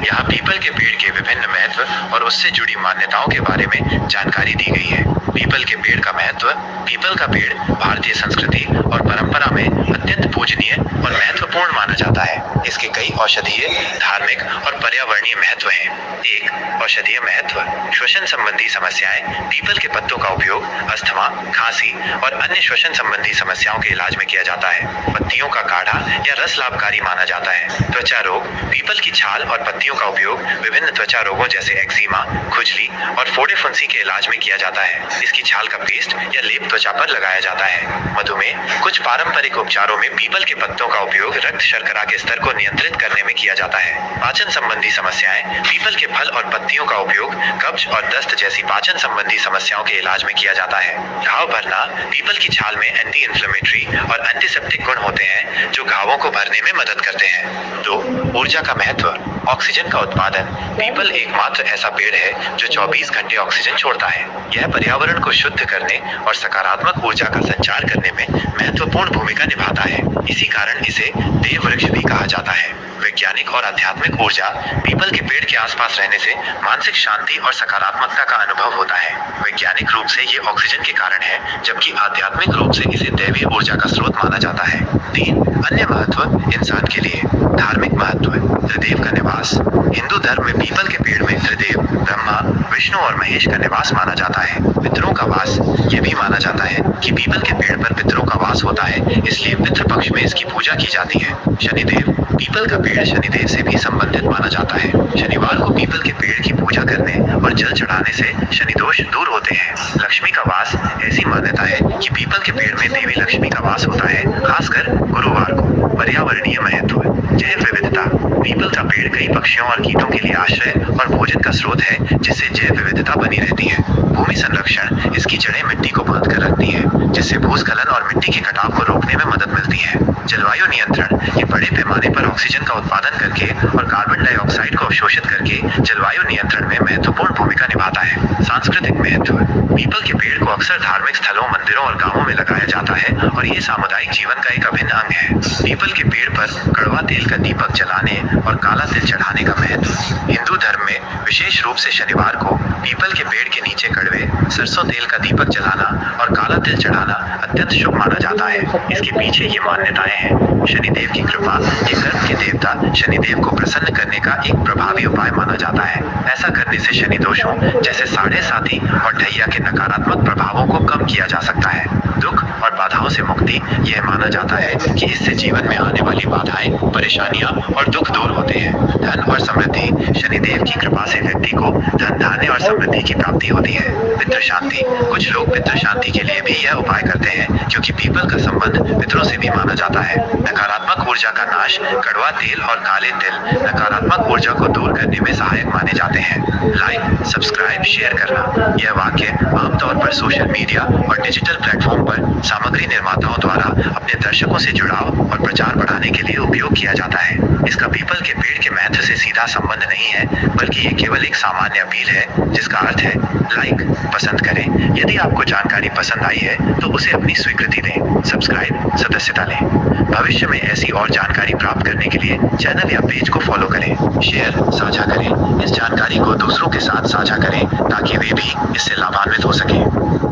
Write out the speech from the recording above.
यहाँ पीपल के पेड़ के विभिन्न महत्व और उससे जुड़ी मान्यताओं के बारे में जानकारी दी गई है। पीपल के पेड़ का महत्व। पीपल का पेड़ भारतीय संस्कृति और परंपरा में अत्यंत पूजनीय और महत्वपूर्ण माना जाता है। इसके कई औषधीय, धार्मिक और पर्यावरणीय महत्व हैं। 1. औषधीय महत्व। श्वसन संबंधी समस्याएं। पीपल के पत्तों का उपयोग अस्थमा, खांसी और अन्य श्वसन संबंधी समस्याओं के इलाज में किया जाता है। पत्तियों का काढ़ा या रस लाभकारी माना जाता है। त्वचा रोग। पीपल की छाल और पत्तियों का उपयोग विभिन्न त्वचा रोगों जैसे एक्जिमा, खुजली और फोड़े फुंसी के इलाज में किया जाता है। इसकी छाल का पेस्ट या लेप त्वचा पर लगाया जाता है। मधुमेह। कुछ पारंपरिक उपचारों में पीपल के पत्तों का उपयोग रक्त शर्करा के स्तर को नियंत्रित करने में किया जाता है। पाचन संबंधी समस्याएं। पीपल के फल और पत्तियों का उपयोग कब्ज और दस्त जैसी पाचन संबंधी समस्याओं के इलाज में किया जाता है। घाव भरना। पीपल की छाल में एंटी इंफ्लेमेटरी और एंटीसेप्टिक गुण होते हैं जो घावों को भरने में मदद करते हैं। 2. ऊर्जा का महत्व। ऑक्सीजन का उत्पादन। पीपल एकमात्र ऐसा पेड़ है जो 24 घंटे ऑक्सीजन छोड़ता है। यह पर्यावरण को शुद्ध करने और सकारात्मक ऊर्जा का संचार करने में महत्वपूर्ण भूमिका निभाता है। इसी कारण इसे देव वृक्ष भी कहा जाता है। वैज्ञानिक और आध्यात्मिक ऊर्जा। पीपल के पेड़ के आसपास रहने से मानसिक शांति और सकारात्मकता का अनुभव होता है। वैज्ञानिक रूप से ये ऑक्सीजन के कारण है, जबकि आध्यात्मिक रूप से इसे दैवीय ऊर्जा का स्रोत माना जाता है। 3. अन्य महत्व। इंसान के लिए। धार्मिक महत्व। त्रिदेव का निवास। हिंदू धर्म में पीपल के पेड़ में त्रिदेव ब्रह्मा, विष्णु और महेश का निवास माना जाता है। पितरों का वास। यह भी माना जाता है कि पीपल के पेड़ पर पितरों का वास होता है, इसलिए पितृपक्ष में इसकी पूजा की जाती है। शनिदेव। पीपल का पेड़ शनिदेव से भी संबंधित माना जाता है। शनिवार को पीपल के पेड़ की पूजा करने और जल चढ़ाने से शनि दोष दूर होते हैं। लक्ष्मी का वास। ऐसी मान्यता है कि पीपल के पेड़ में देवी लक्ष्मी का वास होता है, खासकर गुरुवार को। पर्यावरणीय महत्व। जैव विविधता। पीपल का पेड़ कई पक्षियों और कीटों के लिए आश्रय और भोजन का स्रोत है, जिससे जैव विविधता बनी रहती है। भूमि संरक्षण। इसकी जड़ें मिट्टी को बांध कर रखती हैं, जिससे भूस्खलन और मिट्टी के कटाव को रोकने में मदद मिलती है। जलवायु नियंत्रण। ये बड़े पैमाने पर ऑक्सीजन का उत्पादन करके और कार्बन डाइऑक्साइड को अवशोषित करके जलवायु नियंत्रण में महत्वपूर्ण भूमिका निभाता है। सांस्कृतिक महत्व। पीपल के पेड़ को अक्सर धार्मिक स्थलों, मंदिरों और गांवों में लगाया जाता है और ये सामुदायिक जीवन का एक अभिन्न अंग है। पीपल के पेड़ पर कड़वा तेल का दीपक जलाने और काला तिल चढ़ाने का महत्व। हिंदू धर्म में विशेष रूप से शनिवार को पीपल के पेड़ के नीचे कड़वे सरसों तेल का दीपक जलाना और काला तिल चढ़ाना अत्यंत शुभ माना जाता है। इसके पीछे ये मान्यताएं हैं। शनिदेव की कृपा। ये कर्म के देवता शनिदेव को प्रसन्न करने का एक प्रभावी उपाय माना जाता है। ऐसा करने से शनि दोषों जैसे साढ़े साथी और ढैया के नकारात्मक प्रभावों को कम किया जा सकता है। दुख और बाधाओं से मुक्ति। यह माना जाता है कि इससे जीवन में आने वाली बाधाएं, परेशानियां और दुख दूर होते हैं। धन और समृद्धि। शनिदेव की कृपा से व्यक्ति को धन, धान्य और समृद्धि की प्राप्ति होती है। पितृ शांति। कुछ लोग पितृ शांति के लिए भी यह उपाय करते हैं, क्योंकि पीपल का संबंध पितरों से भी माना जाता है। नकारात्मक ऊर्जा का नाश। कड़वा तेल और काले तिल नकारात्मक ऊर्जा को दूर करने में सहायक माने जाते हैं। लाइक, सब्सक्राइब, शेयर करना। यह वाक्य आमतौर पर सोशल मीडिया और डिजिटल प्लेटफॉर्म पर सामग्री निर्माताओं द्वारा अपने दर्शकों से जुड़ाव और प्रचार बढ़ाने के लिए उपयोग किया जाता है। इसका पीपल के पेड़ के महत्व से सीधा संबंध नहीं है, बल्कि ये केवल एक सामान्य अपील है, जिसका अर्थ है लाइक, पसंद करें। यदि आपको जानकारी पसंद आई है तो उसे अपनी स्वीकृति दें, सब्सक्राइब, सदस्यता लें। भविष्य में ऐसी और जानकारी प्राप्त करने के लिए चैनल या पेज को फॉलो करें, शेयर, साझा करें। इस जानकारी को दूसरों के साथ साझा करें ताकि वे भी इससे लाभान्वित हो सकें।